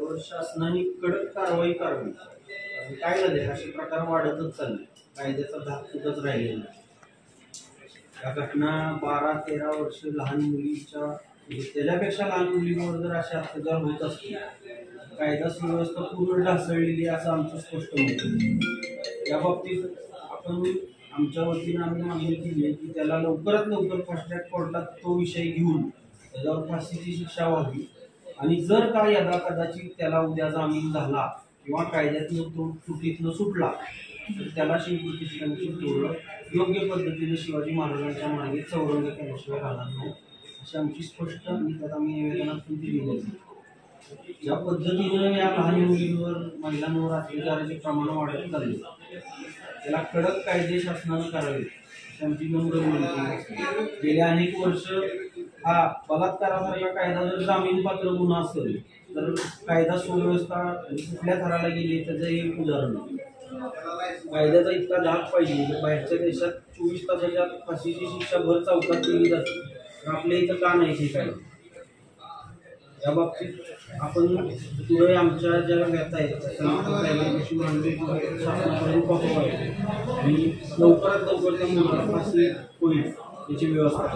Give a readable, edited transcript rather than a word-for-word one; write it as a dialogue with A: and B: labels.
A: त्यावर शासनाने कडक कारवाई करावी। काय झाले, असे प्रकार वाढतच चालले, कायद्याचा धाक कुठंच राहिलेला नाही। या घटना 12-13 वर्ष लहान मुलीच्या त्याच्यापेक्षा लहान मुलींवर जर अशा अत्याचार होत असतील, कायदा सुव्यवस्था पूर्ण ढासळलेली असं आमचं स्पष्ट मत आहे। या बाबतीत आपण आमच्या वतीनं आम्ही मागणी केली की त्याला लवकरात लवकर फास्ट ट्रॅक कोर्टात तो विषय घेऊन त्याच्यावर फाशीची शिक्षा व्हावी आणि जर का यदा कदाचित त्याला उद्या जामीन झाला किंवा कायद्यातनं तो त्रुटीतनं सुटला तर त्याला शिवप्रतिष्ठानची तोरण योग्य पद्धतीने शिवाजी महाराजांच्या मागे चौरंग केल्याशिवाय राहणार नाही अशी आमची स्पष्ट आणि त्यात आम्ही निवेदनात पण दिलेली आहे। ज्या पद्धतीनं या लहान मुलींवर महिलांवर अत्याचाराचे प्रमाण वाढत चालले त्याला कडक कायदे शासनानं करावे अशी आमची नम्र विनंती आहे। गेली अनेक वर्ष हा बलात्कारासारखा कायदा जर जामीन पात्र गुन्हा असेल तर कायदा सुव्यवस्था कुठल्या थराला गेली त्याचं एक उदाहरण आहे। कायद्याचा इतका धाक पाहिजे, बाहेरच्या देशात 24 तासाच्या फाशीची शिक्षा भर चौकात दिली जाते, तर आपल्या इथं का नाही हे काय? या बाबतीत आपण पुढे आमच्या ज्या व्यथा आहेत शासनापर्यंत पोहोचवावे आणि लवकरात लवकर त्या मुलाला फाशी होईल याची व्यवस्था